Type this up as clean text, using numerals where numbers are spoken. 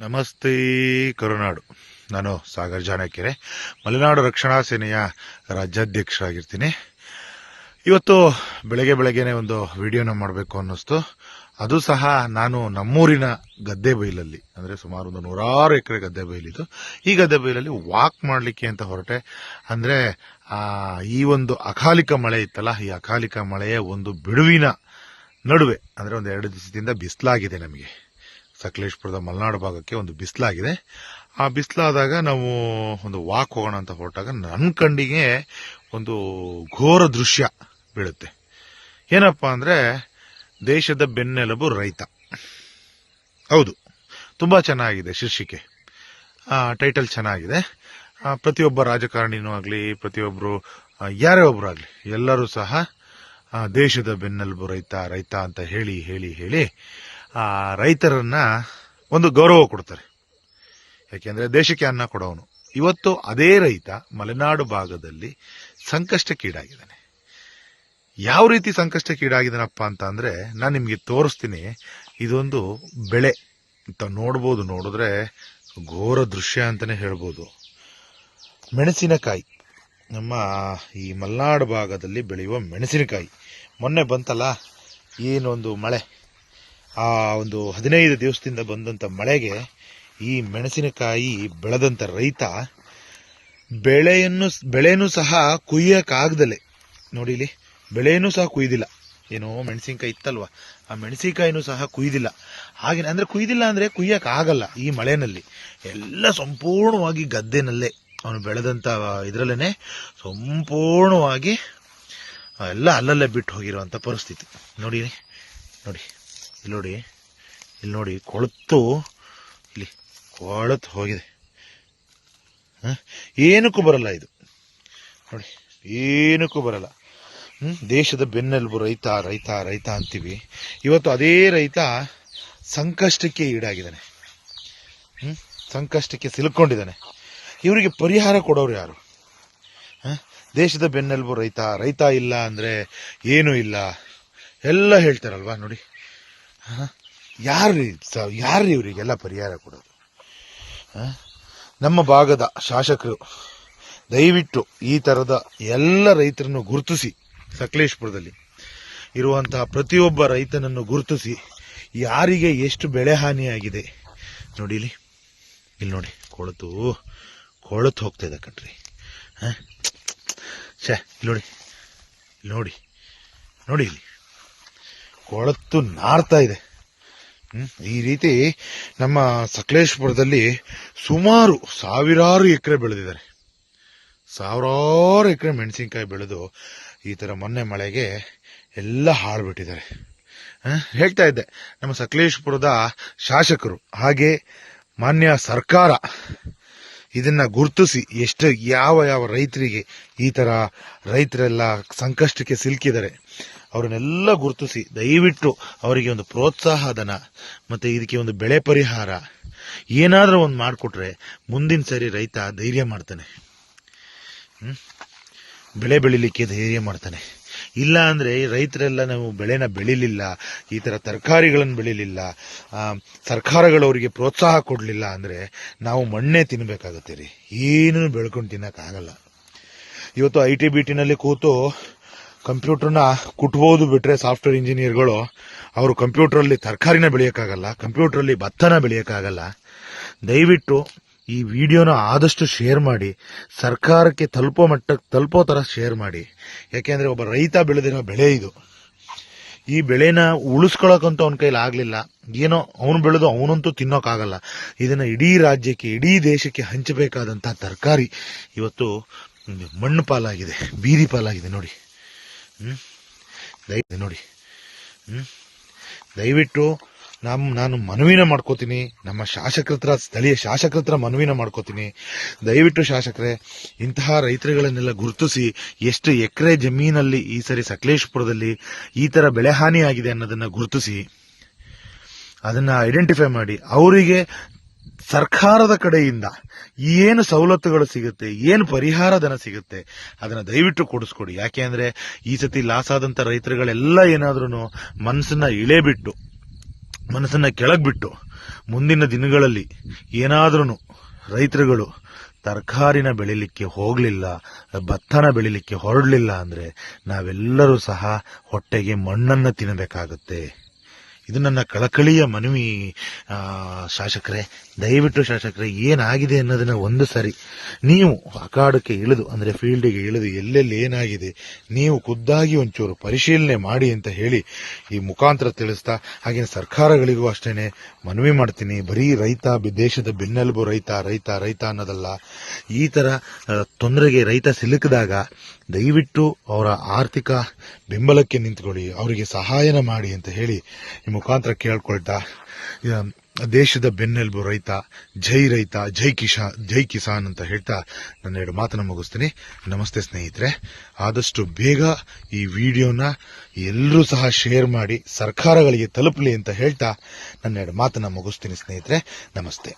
ನಮಸ್ತೆ ಕರುನಾಡು. ನಾನು ಸಾಗರ್ ಜಾನಕೆರೆ, ಮಲೆನಾಡು ರಕ್ಷಣಾ ಸೇನೆಯ ರಾಜ್ಯಾಧ್ಯಕ್ಷರಾಗಿರ್ತೀನಿ. ಇವತ್ತು ಬೆಳಗ್ಗೆನೆ ಒಂದು ವಿಡಿಯೋನ ಮಾಡಬೇಕು ಅನ್ನಿಸ್ತು. ಅದು ಸಹ ನಾನು ನಮ್ಮೂರಿನ ಗದ್ದೆ ಬೈಲಲ್ಲಿ, ಅಂದರೆ ಸುಮಾರು ಒಂದು 100 ಎಕರೆ ಗದ್ದೆ ಬೈಲಿದ್ದು. ಈ ಗದ್ದೆ ಬೈಲಲ್ಲಿ ವಾಕ್ ಮಾಡಲಿಕ್ಕೆ ಅಂತ ಹೊರಟೆ. ಅಂದರೆ ಈ ಒಂದು ಅಕಾಲಿಕ ಮಳೆ ಇತ್ತಲ್ಲ, ಈ ಅಕಾಲಿಕ ಮಳೆಯ ಒಂದು ಬಿಡುವಿನ ನಡುವೆ, ಅಂದರೆ ಒಂದು 2 ದಿವಸದಿಂದ ಬಿಸಿಲಾಗಿದೆ ನಮಗೆ. ಸಕಲೇಶಪುರದ ಮಲೆನಾಡು ಭಾಗಕ್ಕೆ ಒಂದು ಬಿಸಿಲಾಗಿದೆ. ಆ ಬಿಸಿಲಾದಾಗ ನಾವು ಒಂದು ವಾಕ್ ಹೋಗೋಣ ಅಂತ ಹೊರಟಾಗ ನನ್ನ ಕಣ್ಣಿಗೆ ಒಂದು ಘೋರ ದೃಶ್ಯ ಬೀಳುತ್ತೆ. ಏನಪ್ಪಾ ಅಂದ್ರೆ, ದೇಶದ ಬೆನ್ನೆಲುಬು ರೈತ. ಹೌದು, ತುಂಬಾ ಚೆನ್ನಾಗಿದೆ ಶೀರ್ಷಿಕೆ, ಟೈಟಲ್ ಚೆನ್ನಾಗಿದೆ. ಪ್ರತಿಯೊಬ್ಬ ರಾಜಕಾರಣಿನೂ ಆಗಲಿ, ಪ್ರತಿಯೊಬ್ಬರು ಯಾರೇ ಒಬ್ರು ಆಗಲಿ, ಎಲ್ಲರೂ ಸಹ ದೇಶದ ಬೆನ್ನೆಲುಬು ರೈತ ರೈತ ಅಂತ ಹೇಳಿ ಹೇಳಿ ಹೇಳಿ ರೈತರನ್ನ ಒಂದು ಗೌರವ ಕೊಡ್ತಾರೆ. ಯಾಕೆಂದ್ರೆ ದೇಶಕ್ಕೆ ಅನ್ನ ಕೊಡೋನು. ಇವತ್ತು ಅದೇ ರೈತ ಮಲೆನಾಡು ಭಾಗದಲ್ಲಿ ಸಂಕಷ್ಟಕ್ಕೀಡಾಗಿದ್ದಾನೆ. ಯಾವ ರೀತಿ ಸಂಕಷ್ಟಕ್ಕೀಡಾಗಿದ್ದಾನಪ್ಪ ಅಂತ ಅಂದ್ರೆ, ನಾನು ನಿಮ್ಗೆ ತೋರಿಸ್ತೀನಿ. ಇದೊಂದು ಬೆಳೆ ಅಂತ ನೋಡ್ಬೋದು, ನೋಡಿದ್ರೆ ಘೋರ ದೃಶ್ಯ ಅಂತಾನೆ ಹೇಳ್ಬೋದು. ಮೆಣಸಿನಕಾಯಿ, ನಮ್ಮ ಈ ಮಲೆನಾಡು ಭಾಗದಲ್ಲಿ ಬೆಳೆಯುವ ಮೆಣಸಿನಕಾಯಿ. ಮೊನ್ನೆ ಬಂತಲ್ಲ ಏನೊಂದು ಮಳೆ, ಆ ಒಂದು 15 ದಿವಸದಿಂದ ಬಂದಂತ ಮಳೆಗೆ ಈ ಮೆಣಸಿನಕಾಯಿ ಬೆಳೆದಂತ ರೈತ ಬೆಳೆಯನ್ನು ಸಹ ಕುಯ್ಯಕ್ಕಾಗ್ದಲೆ, ನೋಡಿ ಇಲ್ಲಿ ಬೆಳೆಯನ್ನು ಸಹ ಕುಯ್ದಿಲ್ಲ. ಏನೋ ಮೆಣಸಿನಕಾಯಿ ಇತ್ತಲ್ವಾ, ಆ ಮೆಣಸಿನಕಾಯಿನೂ ಸಹ ಕುಯ್ದಿಲ್ಲ. ಹಾಗೆ ಅಂದ್ರೆ ಕುಯ್ದಿಲ್ಲ ಅಂದ್ರೆ ಕುಯ್ಯಕ್ ಆಗಲ್ಲ ಈ ಮಳೆನಲ್ಲಿ. ಎಲ್ಲ ಸಂಪೂರ್ಣವಾಗಿ ಗದ್ದೆನಲ್ಲೇ ಅವನು ಬೆಳೆದಂತ ಇದ್ರಲ್ಲೇನೆ ಸಂಪೂರ್ಣವಾಗಿ ಎಲ್ಲ ಅಲ್ಲಲ್ಲೇ ಬಿಟ್ಟು ಹೋಗಿರುವಂತ ಪರಿಸ್ಥಿತಿ. ನೋಡಿ ನೋಡಿ ಇಲ್ಲಿ ನೋಡಿ, ಇಲ್ಲಿ ನೋಡಿ, ಕೊಳತು ಹೋಗಿದೆ. ಏನಕ್ಕೂ ಬರಲ್ಲ ಇದು, ನೋಡಿ ಏನಕ್ಕೂ ಬರಲ್ಲ. ದೇಶದ ಬೆನ್ನೆಲುಬು ರೈತ ರೈತ ರೈತ ಅಂತೀವಿ. ಇವತ್ತು ಅದೇ ರೈತ ಸಂಕಷ್ಟಕ್ಕೆ ಈಡಾಗಿದ್ದಾನೆ, ಸಂಕಷ್ಟಕ್ಕೆ ಸಿಲುಕೊಂಡಿದ್ದಾನೆ. ಇವರಿಗೆ ಪರಿಹಾರ ಕೊಡೋರು ಯಾರು? ದೇಶದ ಬೆನ್ನೆಲುಬು ರೈತ ರೈತ ಇಲ್ಲ ಅಂದ್ರೆ ಏನೂ ಇಲ್ಲ ಎಲ್ಲ ಹೇಳ್ತಾರಲ್ವಾ. ನೋಡಿ, ಯಾರು ಇವರಿಗೆಲ್ಲ ಪರಿಹಾರ ಕೊಡೋದು? ನಮ್ಮ ಭಾಗದ ಶಾಸಕರು ದಯವಿಟ್ಟು ಈ ತರದ ಎಲ್ಲ ರೈತರನ್ನು ಗುರುತಿಸಿ, ಸಕಲೇಶಪುರದಲ್ಲಿ ಇರುವಂತಹ ಪ್ರತಿಯೊಬ್ಬ ರೈತನನ್ನು ಗುರುತಿಸಿ, ಯಾರಿಗೆ ಎಷ್ಟು ಬೆಳೆ ಹಾನಿಯಾಗಿದೆ ನೋಡಿ. ಇಲ್ಲಿ ನೋಡಿ, ಕೊಳತು ಹೋಗ್ತಾ ಇದೆ ಕಣ್ರಿ. ನೋಡಿ ನೋಡಿ ನೋಡಿ, ಇಲ್ಲಿ ಕೊಳತು ನಾರ್ತಾ ಇದೆ. ಈ ರೀತಿ ನಮ್ಮ ಸಕಲೇಶಪುರದಲ್ಲಿ ಸುಮಾರು ಸಾವಿರಾರು ಎಕರೆ ಬೆಳೆದಿದ್ದಾರೆ. ಸಾವಿರಾರು ಎಕರೆ ಮೆಣಸಿನಕಾಯಿ ಬೆಳೆದು ಈ ತರ ಮೊನ್ನೆ ಮಳೆಗೆ ಎಲ್ಲ ಹಾಳ್ಬಿಟ್ಟಿದ್ದಾರೆ. ಹೇಳ್ತಾ ಇದ್ದೆ, ನಮ್ಮ ಸಕಲೇಶಪುರದ ಶಾಸಕರು ಹಾಗೆ ಮಾನ್ಯ ಸರ್ಕಾರ ಇದನ್ನ ಗುರುತಿಸಿ, ಎಷ್ಟು ಯಾವ ರೈತರಿಗೆ ಈ ತರ ರೈತರೆಲ್ಲ ಸಂಕಷ್ಟಕ್ಕೆ ಸಿಲುಕಿದ್ದಾರೆ ಅವರನ್ನೆಲ್ಲ ಗುರುತಿಸಿ ದಯವಿಟ್ಟು ಅವರಿಗೆ ಒಂದು ಪ್ರೋತ್ಸಾಹ ಧನ ಮತ್ತೆ ಇದಕ್ಕೆ ಒಂದು ಬೆಳೆ ಪರಿಹಾರ ಏನಾದ್ರೂ ಒಂದು ಮಾಡಿಕೊಟ್ರೆ ಮುಂದಿನ ಸರಿ ರೈತ ಧೈರ್ಯ ಮಾಡ್ತಾನೆ, ಬೆಳೆ ಬೆಳಿಲಿಕ್ಕೆ ಧೈರ್ಯ ಮಾಡ್ತಾನೆ. ಇಲ್ಲ ಅಂದ್ರೆ ರೈತರೆಲ್ಲ ನಾವು ಬೆಳೆನ ಬೆಳಿಲಿಲ್ಲ, ಈ ತರ ತರಕಾರಿಗಳನ್ನು ಬೆಳಿಲಿಲ್ಲ, ಸರ್ಕಾರಗಳು ಅವರಿಗೆ ಪ್ರೋತ್ಸಾಹ ಕೊಡ್ಲಿಲ್ಲ ಅಂದ್ರೆ ನಾವು ಮಣ್ಣೆ ತಿನ್ಬೇಕಾಗತ್ತೆ ರೀ. ಏನು ಬೆಳ್ಕೊಂಡು ತಿನ್ನಕ್ಕಾಗಲ್ಲ. ಇವತ್ತು IT ನಲ್ಲಿ ಕೂತು ಕಂಪ್ಯೂಟರ್ನ ಕುಟ್ಬೋದು ಬಿಟ್ರೆ ಸಾಫ್ಟ್ವೇರ್ ಇಂಜಿನಿಯರ್ಗಳು, ಅವರು ಕಂಪ್ಯೂಟರಲ್ಲಿ ತರಕಾರಿನ ಬೆಳೆಯಕ್ಕಾಗಲ್ಲ, ಕಂಪ್ಯೂಟರಲ್ಲಿ ಭತ್ತನ ಬೆಳೆಯಕ್ಕಾಗಲ್ಲ. ದಯವಿಟ್ಟು ಈ ವಿಡಿಯೋನ ಆದಷ್ಟು ಶೇರ್ ಮಾಡಿ, ಸರ್ಕಾರಕ್ಕೆ ತಲುಪೋ ತರ ಶೇರ್ ಮಾಡಿ. ಯಾಕೆಂದ್ರೆ ಒಬ್ಬ ರೈತ ಬೆಳೆದಿರೋ ಬೆಳೆ ಇದು. ಈ ಬೆಳೆನ ಉಳಿಸ್ಕೊಳಕಂತೂ ಅವನ ಕೈಲಿ ಆಗ್ಲಿಲ್ಲ. ಏನೋ ಅವನು ಬೆಳೆದು ಅವನಂತೂ ತಿನ್ನೋಕ್ಕಾಗಲ್ಲ. ಇದನ್ನ ಇಡೀ ರಾಜ್ಯಕ್ಕೆ, ಇಡೀ ದೇಶಕ್ಕೆ ಹಂಚಬೇಕಾದಂತಹ ತರಕಾರಿ ಇವತ್ತು ಮಣ್ಣು ಪಾಲಾಗಿದೆ, ಬೀದಿ ಪಾಲಾಗಿದೆ. ನೋಡಿ ನೋಡಿ, ದಯವಿಟ್ಟು ನಾನು ಮನವಿನ ಮಾಡ್ಕೋತೀನಿ, ನಮ್ಮ ಸ್ಥಳೀಯ ಶಾಸಕರ ಹತ್ರ ಮನವಿನ ಮಾಡ್ಕೋತೀನಿ. ದಯವಿಟ್ಟು ಶಾಸಕರೇ, ಇಂತಹ ರೈತರುಗಳನ್ನೆಲ್ಲ ಗುರುತಿಸಿ, ಎಷ್ಟು ಎಕರೆ ಜಮೀನಲ್ಲಿ ಈ ಸರಿ ಸಕಲೇಶಪುರದಲ್ಲಿ ಈ ತರ ಬೆಳೆ ಹಾನಿ ಆಗಿದೆ ಅನ್ನೋದನ್ನ ಗುರುತಿಸಿ, ಅದನ್ನ ಐಡೆಂಟಿಫೈ ಮಾಡಿ, ಅವರಿಗೆ ಸರ್ಕಾರದ ಕಡೆಯಿಂದ ಏನು ಸವಲತ್ತುಗಳು ಸಿಗುತ್ತೆ, ಏನು ಪರಿಹಾರ ಧನ ಸಿಗುತ್ತೆ ಅದನ್ನ ದಯವಿಟ್ಟು ಕೊಡಿಸ್ಕೊಡಿ. ಯಾಕೆ ಅಂದ್ರೆ ಈ ಸತಿ ಲಾಸ್ ಆದಂತ ರೈತರುಗಳೆಲ್ಲ ಏನಾದ್ರೂ ಮನಸ್ಸನ್ನ ಕೆಳಗ್ ಬಿಟ್ಟು ಮುಂದಿನ ದಿನಗಳಲ್ಲಿ ಏನಾದ್ರೂ ರೈತರುಗಳು ತರಕಾರಿನ ಬೆಳಿಲಿಕ್ಕೆ ಹೋಗಲಿಲ್ಲ, ಭತ್ತನ ಬೆಳಿಲಿಕ್ಕೆ ಹೊರಡಲಿಲ್ಲ ಅಂದ್ರೆ ನಾವೆಲ್ಲರೂ ಸಹ ಹೊಟ್ಟೆಗೆ ಮಣ್ಣನ್ನು ತಿನ್ನಬೇಕಾಗುತ್ತೆ. ಇದು ನನ್ನ ಕಳಕಳಿಯ ಮನವಿ. ಶಾಸಕರೇ, ದಯವಿಟ್ಟು ಶಾಸಕರೇ, ಏನಾಗಿದೆ ಅನ್ನೋದನ್ನ ಒಂದು ಸರಿ ನೀವು ಅಖಾಡಕ್ಕೆ ಇಳಿದು, ಅಂದ್ರೆ ಫೀಲ್ಡ್ಗೆ ಇಳಿದು ಎಲ್ಲೆಲ್ಲಿ ಏನಾಗಿದೆ ನೀವು ಖುದ್ದಾಗಿ ಒಂಚೂರು ಪರಿಶೀಲನೆ ಮಾಡಿ ಅಂತ ಹೇಳಿ ಈ ಮುಖಾಂತರ ತಿಳಿಸ್ತಾ, ಹಾಗೆ ಸರ್ಕಾರಗಳಿಗೂ ಅಷ್ಟೇನೆ ಮನವಿ ಮಾಡ್ತೀನಿ. ಬರೀ ರೈತ, ದೇಶದ ಬೆನ್ನೆಲುಬು ರೈತ ರೈತ ರೈತ ಅನ್ನೋದಲ್ಲ. ಈ ತರ ತೊಂದರೆಗೆ ರೈತ ಸಿಲುಕಿದಾಗ ದಯವಿಟ್ಟು ಅವರ ಆರ್ಥಿಕ ಬೆಂಬಲಕ್ಕೆ ನಿಂತ್ಕೊಳ್ಳಿ, ಅವರಿಗೆ ಸಹಾಯನ ಮಾಡಿ ಅಂತ ಹೇಳಿ ಈ ಮುಖಾಂತರ ಕೇಳ್ಕೊಳ್ತಾ, ದೇಶದ ಬೆನ್ನೆಲುಬು ರೈತ, ಜೈ ಕಿಸಾನ್ ಅಂತ ಹೇಳ್ತಾ ನನ್ನ 2 ಮಾತನ್ನ ಮುಗಿಸ್ತೀನಿ. ನಮಸ್ತೆ ಸ್ನೇಹಿತರೆ. ಆದಷ್ಟು ಬೇಗ ಈ ವಿಡಿಯೋನ ಎಲ್ಲರೂ ಸಹ ಶೇರ್ ಮಾಡಿ ಸರ್ಕಾರಗಳಿಗೆ ತಲುಪಲಿ ಅಂತ ಹೇಳ್ತಾ ನನ್ನ 2 ಮಾತನ್ನ ಮುಗಿಸ್ತೀನಿ ಸ್ನೇಹಿತರೆ. ನಮಸ್ತೆ.